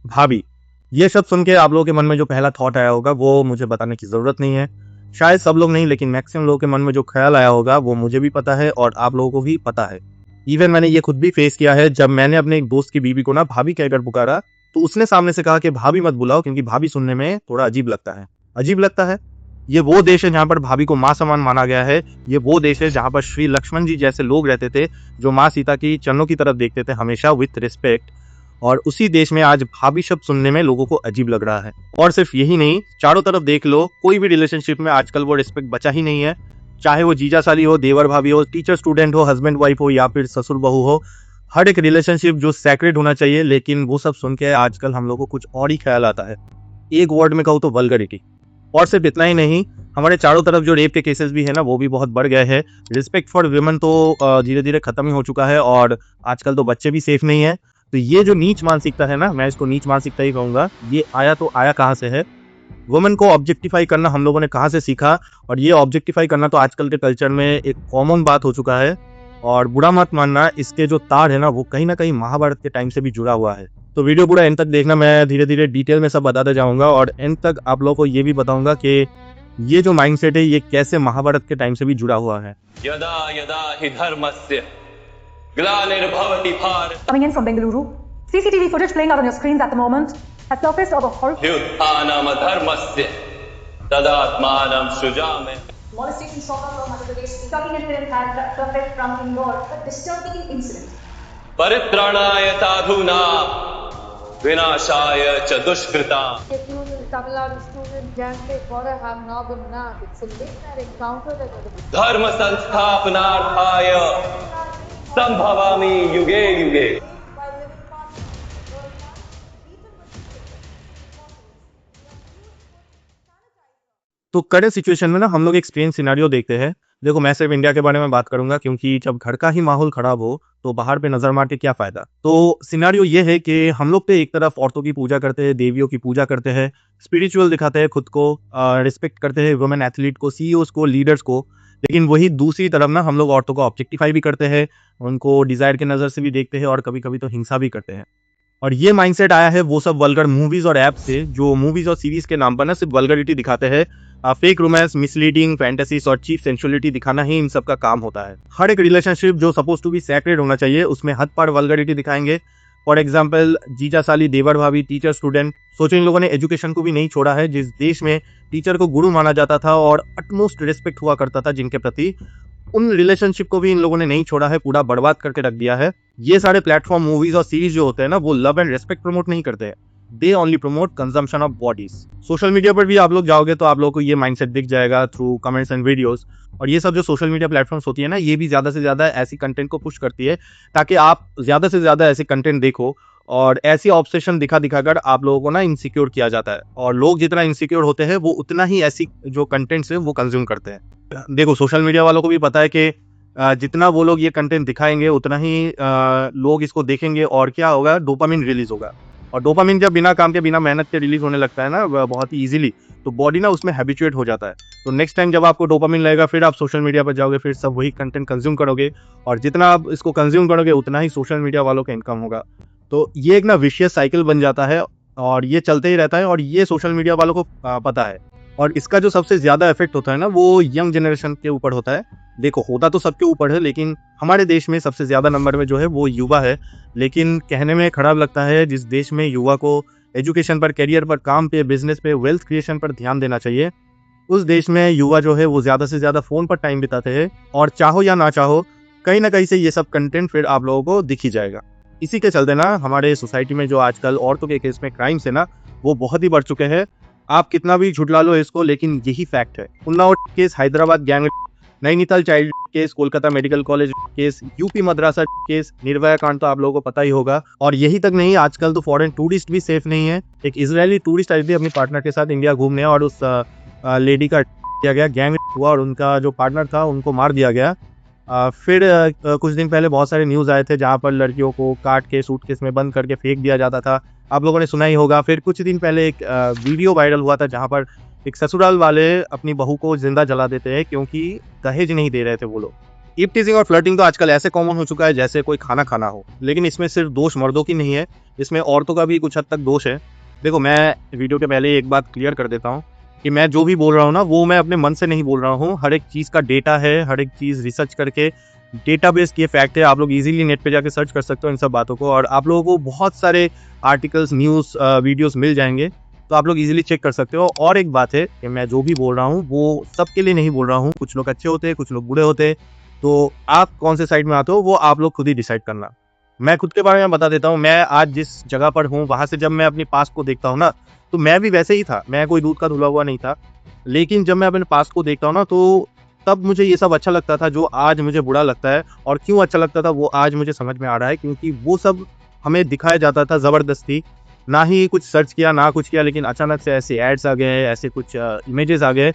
भाभी, ये शब्द सुन के आप लोगों के मन में जो पहला थॉट आया होगा वो मुझे बताने की ज़रूरत नहीं है। शायद सब लोग नहीं, लेकिन मैक्सिमम लोगों के मन में जो ख़्याल आया होगा वो मुझे भी पता है और आप लोगों को भी पता है। इवन मैंने ये खुद भी फेस किया है, जब मैंने अपने एक दोस्त की बीवी को ना भाभी कहकर पुकारा, तो उसने सामने से कहा कि भाभी मत बुलाओ क्योंकि भाभी सुनने में थोड़ा अजीब लगता है। अजीब लगता है? ये वो देश है जहाँ पर भाभी को माँ समान माना गया है। ये वो देश है जहाँ पर श्री लक्ष्मण जी जैसे लोग रहते थे, जो माँ सीता की चरणों की तरफ देखते थे हमेशा विथ रिस्पेक्ट। और उसी देश में आज भाभी शब्द सुनने में लोगों को अजीब लग रहा है। और सिर्फ यही नहीं, चारों तरफ देख लो, कोई भी रिलेशनशिप में आजकल वो रिस्पेक्ट बचा ही नहीं है। चाहे वो जीजा साली हो, देवर भाभी हो, टीचर स्टूडेंट हो, हस्बैंड वाइफ हो या फिर ससुर बहू हो, हर एक रिलेशनशिप जो सैक्रेड होना चाहिए, लेकिन वो सब सुन के आजकल हम लोग को कुछ और ही ख्याल आता है। एक वर्ड में कहूँ तो वल्गरिटी। और सिर्फ इतना ही नहीं, हमारे चारों तरफ जो रेप के केसेस भी है ना, वो भी बहुत बढ़ गए हैं। रिस्पेक्ट फॉर वुमेन तो धीरे धीरे खत्म ही हो चुका है और आजकल तो बच्चे भी सेफ नहीं है। तो ये जो नीच मानसिकता है ना, मैं इसको नीच मानसिकता ही कहूंगा। ये आया तो आया कहाँ से है? वुमेन को ऑब्जेक्टिफाई करना हम लोगों ने कहाँ से सीखा? और ये ऑब्जेक्टिफाई करना तो आजकल के कल्चर में एक कॉमन बात हो चुका है। और बुरा मत मानना, इसके जो तार है ना, वो कहीं ना कहीं महाभारत के टाइम से भी जुड़ा हुआ है। तो वीडियो पूरा एंड तक देखना, मैं धीरे धीरे डिटेल में सब बताता जाऊंगा और एंड तक आप लोगों को ये भी बताऊंगा कि ये जो माइंडसेट है ये कैसे महाभारत के टाइम से भी जुड़ा हुआ है। यदा यदा हि धर्मस्य ग्लानिर्भवति Bharat. Coming in from Bengaluru, CCTV footage playing out on your screens at the moment has surfaced of a horrific युद्धानाम धर्मस्य तदात्मानं सृजामि। Molestation saga from Madhya Pradesh. Shocking incident has surfaced from Indore. A disturbing incident. परित्राणाय साधूनां विनाशाय च दुष्कृतां। Tamil Nadu student gang के for have now been nabbed. It's a late encounter that was धर्म संस्थापनार्थाय संभवामि युगे युगे। तो current situation में ना हम लोग एक स्ट्रेंज सिनेरियो देखते हैं। देखो, मैं सिर्फ इंडिया के बारे में बात करूंगा क्योंकि जब घर का ही माहौल खराब हो तो बाहर पे नजर मार के क्या फायदा। तो सिनेरियो ये है कि हम लोग पे एक तरफ औरतों की पूजा करते हैं, देवियों की पूजा करते हैं, स्पिरिचुअल दिखाते हैं खुद को, रिस्पेक्ट करते हैं वुमेन एथलीट को, सीईओज को, लीडर्स को। लेकिन वही दूसरी तरफ ना हम लोग औरतों को ऑब्जेक्टिफाई भी करते हैं, उनको डिजायर के नजर से भी देखते हैं और कभी कभी तो हिंसा भी करते हैं। और ये माइंडसेट आया है वो सब वल्गर मूवीज और ऐप से, जो मूवीज और सीरीज के नाम पर ना सिर्फ वल्गरिटी दिखाते हैं। फेक रोमांस, मिसलीडिंग फैंटेसीज और चीप सेंसुअलिटी दिखाना ही इन सब का काम होता है। हर एक रिलेशनशिप जो सपोज टू बी सैक्रेड होना चाहिए, उसमें हद पार वल्गरिटी दिखाएंगे। फॉर एग्जाम्पल, जीजा साली, देवर भाभी, टीचर स्टूडेंट। सोचो, इन लोगों ने एजुकेशन को भी नहीं छोड़ा है। जिस देश में टीचर को गुरु माना जाता था और अटमोस्ट रिस्पेक्ट हुआ करता था जिनके प्रति, उन रिलेशनशिप को भी इन लोगों ने नहीं छोड़ा है, पूरा बर्बाद करके रख दिया है। ये सारे प्लेटफॉर्म, मूवीज और सीरीज जो होते हैं ना, वो लव एंड रेस्पेक्ट प्रमोट नहीं करते हैं। They only promote consumption of bodies. Social media पर भी आप लोग जाओगे तो आप लोगों को ये माइंडसेट दिख जाएगा थ्रू कमेंट्स एंड वीडियोस। और ये सब जो सोशल मीडिया प्लेटफॉर्म्स होती है ना, ये भी ज्यादा से ज्यादा ऐसी कंटेंट को पुश करती है ताकि आप ज्यादा से ज्यादा ऐसे कंटेंट देखो। और ऐसी ऑब्सेशन दिखा दिखाकर आप लोगों को ना इनसिक्योर किया जाता है। और लोग जितना इनसिक्योर होते हैं वो उतना ही ऐसी जो कंटेंट्स है वो कंज्यूम करते हैं। देखो, सोशल मीडिया वालों को भी पता है कि जितना वो लोग ये कंटेंट दिखाएंगे उतना ही लोग इसको देखेंगे और क्या होगा, डोपामिन रिलीज होगा। और डोपामिन जब बिना काम के, बिना मेहनत के रिलीज होने लगता है ना बहुत ही इजीली, तो बॉडी ना उसमें हैबिचुएट हो जाता है। तो नेक्स्ट टाइम जब आपको डोपामिन लगेगा, फिर आप सोशल मीडिया पर जाओगे, फिर सब वही कंटेंट कंज्यूम करोगे। और जितना आप इसको कंज्यूम करोगे उतना ही सोशल मीडिया वालों का इनकम होगा। तो ये एक ना विशियस साइकिल बन जाता है और ये चलते ही रहता है। और ये सोशल मीडिया वालों को पता है। और इसका जो सबसे ज्यादा इफेक्ट होता है ना, वो यंग जनरेशन के ऊपर होता है। देखो, होता तो सबके ऊपर है, लेकिन हमारे देश में सबसे ज्यादा नंबर में जो है वो युवा है। लेकिन कहने में खराब लगता है, जिस देश में युवा को एजुकेशन पर, करियर पर, काम पे, बिजनेस पे, वेल्थ क्रिएशन पर ध्यान देना चाहिए, उस देश में युवा जो है वो ज्यादा से ज्यादा फोन पर टाइम बिताते हैं। और चाहो या ना चाहो, कहीं ना कहीं से ये सब कंटेंट फिर आप लोगों को दिख ही जाएगा। इसी के चलते ना हमारे सोसाइटी में जो आजकल औरतों के केस में क्राइम्स है ना, वो बहुत ही बढ़ चुके हैं। आप कितना भी झुठला लो इसको, लेकिन यही फैक्ट है। Unnao case, Hyderabad gang, Nainital child case, Kolkata medical college case, UP madrasa case, Nirbhaya कांड तो आप लोगों को पता ही होगा। और यही तक नहीं, आजकल तो फॉरेन टूरिस्ट भी सेफ नहीं है। एक इजरायली टूरिस्ट आई थी अपनी पार्टनर के साथ इंडिया घूमने, और उस लेडी का किया गया, गैंग हुआ और उनका जो पार्टनर था उनको मार दिया गया। फिर कुछ दिन पहले बहुत सारे न्यूज़ आए थे जहाँ पर लड़कियों को काट के सूटकेस में बंद करके फेंक दिया जाता था, आप लोगों ने सुना ही होगा। फिर कुछ दिन पहले एक वीडियो वायरल हुआ था जहाँ पर एक ससुराल वाले अपनी बहू को जिंदा जला देते हैं क्योंकि दहेज नहीं दे रहे थे वो लोग। ईप टीजिंग और फ्लर्टिंग तो आजकल ऐसे कॉमन हो चुका है जैसे कोई खाना खाना हो। लेकिन इसमें सिर्फ दोष मर्दों की नहीं है, इसमें औरतों का भी कुछ हद तक दोष है। देखो, मैं वीडियो के पहले एक बात क्लियर कर देता हूँ कि मैं जो भी बोल रहा हूँ ना, वो मैं अपने मन से नहीं बोल रहा हूँ। हर एक चीज़ का डेटा है, हर एक चीज़ रिसर्च करके डेटाबेस की फैक्ट है। आप लोग इजीली नेट पे जाके सर्च कर सकते हो इन सब बातों को, और आप लोगों को बहुत सारे आर्टिकल्स, न्यूज़, वीडियोस मिल जाएंगे, तो आप लोग इजीली चेक कर सकते हो। और एक बात है कि मैं जो भी बोल रहा हूँ वो सबके लिए नहीं बोल रहा हूँ। कुछ लोग अच्छे होते हैं, कुछ लोग बुरे होते हैं, तो आप कौन से साइड में आते हो वो आप लोग खुद ही डिसाइड करना। मैं खुद के बारे में बता देता हूँ। मैं आज जिस जगह पर हूँ वहां से जब मैं अपने पास्ट को देखता हूँ ना, तो मैं भी वैसे ही था। मैं कोई दूध का धुला हुआ नहीं था। लेकिन जब मैं अपने पास्ट को देखता हूँ ना, तो तब मुझे ये सब अच्छा लगता था जो आज मुझे बुरा लगता है। और क्यों अच्छा लगता था वो आज मुझे समझ में आ रहा है, क्योंकि वो सब हमें दिखाया जाता था जबरदस्ती। ना ही कुछ सर्च किया, ना कुछ किया, लेकिन अचानक से ऐसे एड्स आ गए, ऐसे कुछ इमेजेस आ गए।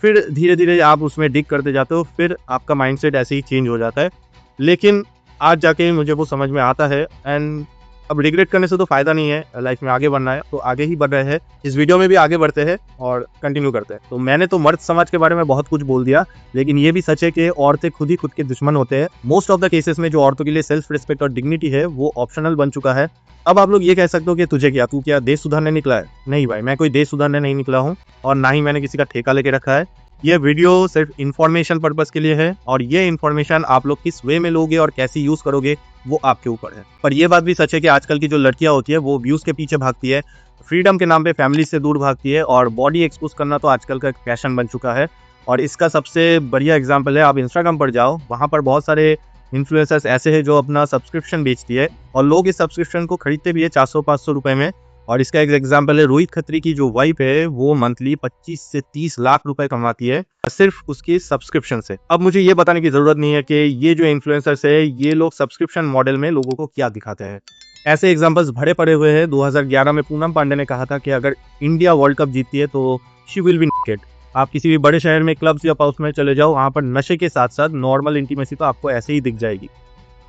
फिर धीरे धीरे आप उसमें डिग करते जाते हो, फिर आपका माइंडसेट ऐसे ही चेंज हो जाता है। लेकिन आज जाके मुझे वो समझ में आता है। एंड अब रिग्रेट करने से तो फायदा नहीं है, लाइफ में आगे बढ़ना है तो आगे ही बढ़ रहे हैं। इस वीडियो में भी आगे बढ़ते हैं और कंटिन्यू करते हैं। तो मैंने तो मर्द समाज के बारे में बहुत कुछ बोल दिया, लेकिन ये भी सच है कि औरतें खुद ही खुद के दुश्मन होते हैं। मोस्ट ऑफ द केसेस में जो औरतों के लिए सेल्फ रिस्पेक्ट और डिग्निटी है वो ऑप्शनल बन चुका है। अब आप लोग ये कह सकते हो कि तुझे क्या, तू क्या देश सुधारने निकला है? नहीं भाई, मैं कोई देश सुधारने नहीं निकला हूँ, और ना ही मैंने किसी का ठेका लेके रखा है। ये वीडियो सिर्फ इन्फॉर्मेशन पर्पस के लिए है, और ये इन्फॉर्मेशन आप लोग किस वे में लोगे और कैसे यूज करोगे वो आपके ऊपर है। पर ये बात भी सच है कि आजकल की जो लड़कियां होती है वो व्यूज के पीछे भागती है, फ्रीडम के नाम पे फैमिली से दूर भागती है, और बॉडी एक्सपोज करना तो आजकल का एक फैशन बन चुका है। और इसका सबसे बढ़िया एग्जाम्पल है, आप इंस्टाग्राम पर जाओ, वहां पर बहुत सारे इन्फ्लुएंसर्स ऐसे हैं जो अपना सब्सक्रिप्शन बेचती है, और लोग इस सब्सक्रिप्शन को खरीदते भी है 400-500 रुपए में। और इसका एक एग्जाम्पल है, रोहित खत्री की जो वाइफ है वो मंथली 25 से 30 लाख रुपए कमाती है सिर्फ उसकी सब्सक्रिप्शन से। अब मुझे ये बताने की जरूरत नहीं है कि ये जो इन्फ्लुएंसर्स है ये लोग सब्सक्रिप्शन मॉडल में लोगों को क्या दिखाते हैं। ऐसे एग्जाम्पल्स भरे पड़े हुए हैं। 2011 में पूनम पांडे ने कहा था कि अगर इंडिया वर्ल्ड कप जीतती है तो शी विल बी नेकेड। आप किसी भी बड़े शहर में क्लब्स या पब्स में चले जाओ, वहां पर नशे के साथ साथ नॉर्मल इंटीमेसी तो आपको ऐसे ही दिख जाएगी।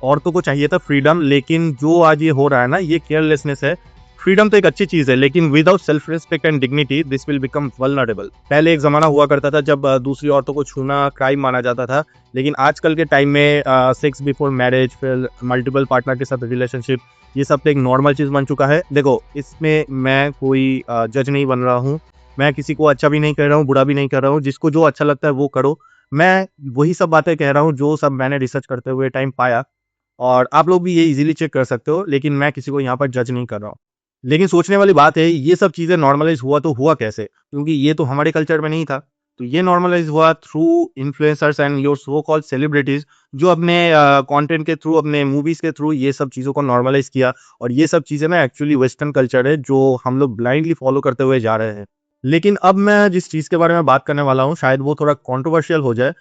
औरतों को चाहिए था फ्रीडम, लेकिन जो आज ये हो रहा है ना, ये केयरलेसनेस है। फ्रीडम तो एक अच्छी चीज है, लेकिन without self respect and dignity this will become vulnerable. पहले एक जमाना हुआ करता था जब दूसरी औरतों को छूना क्राइम माना जाता था, लेकिन आजकल के टाइम में सेक्स बिफोर मैरिज, फिर मल्टीपल पार्टनर के साथ रिलेशनशिप, ये सब तो एक नॉर्मल चीज बन चुका है। देखो, इसमें मैं कोई जज नहीं बन रहा हूँ। मैं किसी को अच्छा भी नहीं कह रहा हूँ, बुरा भी नहीं कर रहा हूँ। जिसको जो अच्छा लगता है वो करो। मैं वही सब बातें कह रहा हूँ जो सब मैंने रिसर्च करते हुए टाइम पाया, और आप लोग भी ये इजीली चेक कर सकते हो। लेकिन मैं किसी को यहाँ पर जज नहीं कर रहा हूँ। लेकिन सोचने वाली बात है, ये सब चीजें नॉर्मलाइज हुआ तो हुआ कैसे? क्योंकि ये तो हमारे कल्चर में नहीं था। तो ये नॉर्मलाइज हुआ through influencers and your so called celebrities, जो अपने कंटेंट के थ्रू, अपने मूवीज के थ्रू ये सब चीजों को नॉर्मलाइज किया। और ये सब चीजें ना एक्चुअली वेस्टर्न कल्चर है जो हम लोग ब्लाइंडली फॉलो करते हुए जा रहे हैं। लेकिन अब मैं जिस चीज के बारे में बात करने वाला हूँ शायद वो थोड़ा कॉन्ट्रोवर्शियल हो जाए,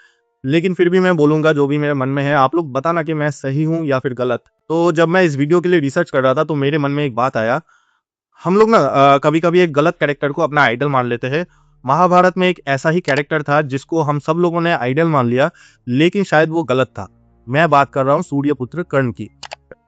लेकिन फिर भी मैं बोलूंगा जो भी मेरे मन में है। आप लोग बताना कि मैं सही हूँ या फिर गलत। तो जब मैं इस वीडियो के लिए रिसर्च कर रहा था तो मेरे मन में एक बात आया। हम लोग ना कभी कभी एक गलत कैरेक्टर को अपना आइडल मान लेते हैं। महाभारत में एक ऐसा ही कैरेक्टर था जिसको हम सब लोगों ने आइडल मान लिया, लेकिन शायद वो गलत था। मैं बात कर रहा हूँ सूर्यपुत्र कर्ण की।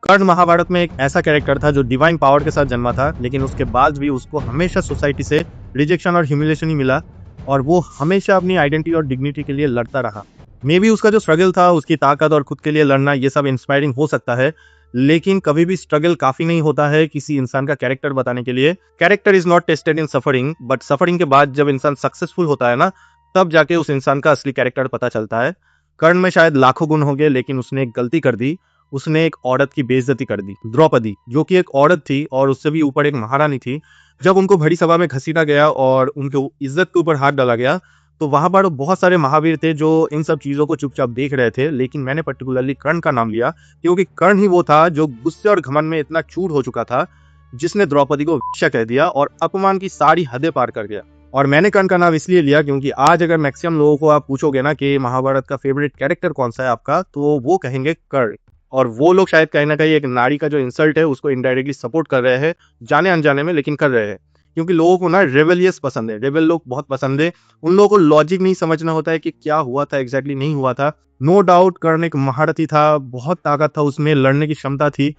कर्ण महाभारत में एक ऐसा कैरेक्टर था जो डिवाइन पावर के साथ जन्मा था, लेकिन उसके बाद भी उसको हमेशा सोसाइटी से रिजेक्शन और ह्यूमिलेशन ही मिला, और वो हमेशा अपनी आइडेंटिटी और डिग्निटी के लिए लड़ता रहा। मे बी उसका जो स्ट्रगल था, उसकी ताकत और खुद के लिए लड़ना, ये सब इंस्पायरिंग हो सकता है, लेकिन कभी भी स्ट्रगल काफी नहीं होता है किसी इंसान का कैरेक्टर बताने के लिए। Character is not tested in suffering, but suffering के बाद जब इंसान सक्सेसफुल होता है ना, तब जाके उस इंसान का असली कैरेक्टर पता चलता है। कर्ण में शायद लाखों गुण होंगे, लेकिन उसने एक गलती कर दी। उसने एक औरत की बेइज्जती कर दी। द्रौपदी, जो कि एक औरत थी और उससे भी ऊपर एक महारानी थी, जब उनको भरी सभा में घसीटा गया और उनके इज्जत के ऊपर हाथ डाला गया, तो वहां पर बहुत सारे महावीर थे जो इन सब चीजों को चुपचाप देख रहे थे। लेकिन मैंने पर्टिकुलरली कर्ण का नाम लिया, क्योंकि कर्ण ही वो था जो गुस्से और घमंड में इतना चूर हो चुका था, जिसने द्रौपदी को वेश्या कह दिया और अपमान की सारी हदें पार कर गया। और मैंने कर्ण का नाम इसलिए लिया क्योंकि आज अगर मैक्सिमम लोगों को आप पूछोगे ना कि महाभारत का फेवरेट कैरेक्टर कौन सा है आपका, तो वो कहेंगे कर्ण। और वो लोग शायद कहीं ना कहीं एक नारी का जो इंसल्ट है उसको इनडायरेक्टली सपोर्ट कर रहे हैं, जाने अनजाने में, लेकिन कर रहे हैं। क्योंकि लोगों को ना रेबेलियस पसंद है, रेबेल लोग बहुत पसंद है। उन लोगों को लॉजिक नहीं समझना होता है कि क्या हुआ था एग्जैक्टली, नहीं हुआ था। नो डाउट कर्ण एक महारथी था, बहुत ताकत था उसमें, लड़ने की क्षमता थी,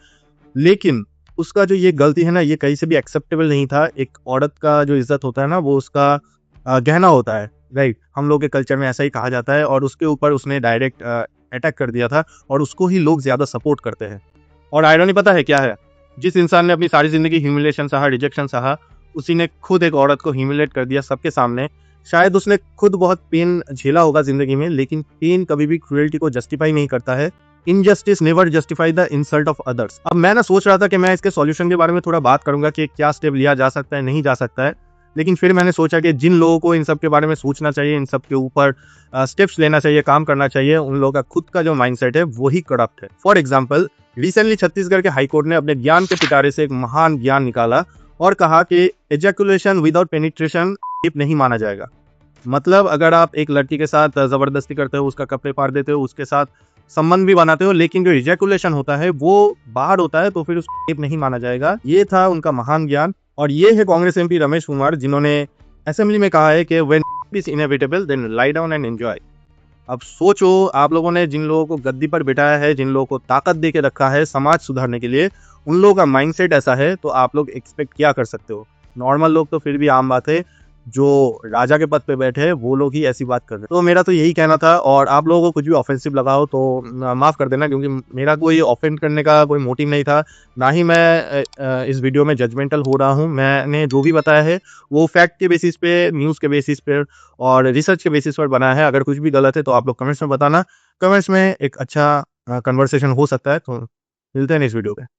लेकिन उसका जो ये गलती है ना, ये कहीं से भी एक्सेप्टेबल नहीं था। एक औरत का जो इज्जत होता है ना, वो उसका गहना होता है, राइट? हम लोग के कल्चर में ऐसा ही कहा जाता है, और उसके ऊपर उसने डायरेक्ट अटैक कर दिया था, और उसको ही लोग ज्यादा सपोर्ट करते हैं। और आयरनी पता है क्या है? जिस इंसान ने अपनी सारी जिंदगी ह्यूमिलेशन सहा, रिजेक्शन सहा, उसी ने खुद एक औरत को ह्यूमिलेट कर दिया सबके सामने। शायद उसने खुद बहुत पेन झेला होगा जिंदगी में, लेकिन पेन कभी भी क्रूएल्टी को जस्टिफाई नहीं करता है। Injustice never justify the insult of others. अब मैं ना सोच रहा था कि मैं इसके सॉल्यूशन के बारे में थोड़ा बात करूंगा कि क्या स्टेप लिया जा सकता है, नहीं जा सकता है, लेकिन फिर मैंने सोचा कि जिन लोगों को इन सब के बारे में सोचना चाहिए, इन सब के ऊपर स्टेप्स लेना चाहिए, काम करना चाहिए, उन लोगों का खुद का जो माइंडसेट है वही करप्ट है। फॉर एग्जाम्पल, रिसेंटली छत्तीसगढ़ के हाईकोर्ट ने अपने ज्ञान के पिटारे से एक महान ज्ञान निकाला और कहा कि एजैकुलेशन विदाउट पेनिट्रेशन रेप नहीं माना जाएगा। मतलब अगर आप एक लड़की के साथ जबरदस्ती करते हो, उसका कपड़े फाड़ देते हो, उसके साथ संबंध भी बनाते हो, लेकिन जो इजैकुलेशन होता है वो बाहर होता है, तो फिर उसको रेप नहीं माना जाएगा। ये था उनका महान ज्ञान। और ये है कांग्रेस एमपी रमेश कुमार, जिन्होंने असेंबली में कहा है कि when is inevitable then lie down and enjoy. अब सोचो, आप लोगों ने जिन लोगों को गद्दी पर बिठाया है, जिन लोगों को ताकत दे के रखा है समाज सुधारने के लिए, उन लोगों का माइंडसेट ऐसा है, तो आप लोग एक्सपेक्ट क्या कर सकते हो। नॉर्मल लोग तो फिर भी आम बात है, जो राजा के पद पे बैठे हैं वो लोग ही ऐसी बात कर रहे हैं। तो मेरा तो यही कहना था, और आप लोगों को कुछ भी ऑफेंसिव लगा हो तो माफ कर देना, क्योंकि मेरा कोई ऑफेंड करने का कोई मोटिव नहीं था, ना ही मैं इस वीडियो में जजमेंटल हो रहा हूँ। मैंने जो भी बताया है वो फैक्ट के बेसिस पे, न्यूज़ के बेसिस पे और रिसर्च के बेसिस पर बनाया है। अगर कुछ भी गलत है तो आप लोग कमेंट्स में बताना, कमेंट्स में एक अच्छा कन्वर्सेशन हो सकता है। तो मिलते हैं इस वीडियो पे।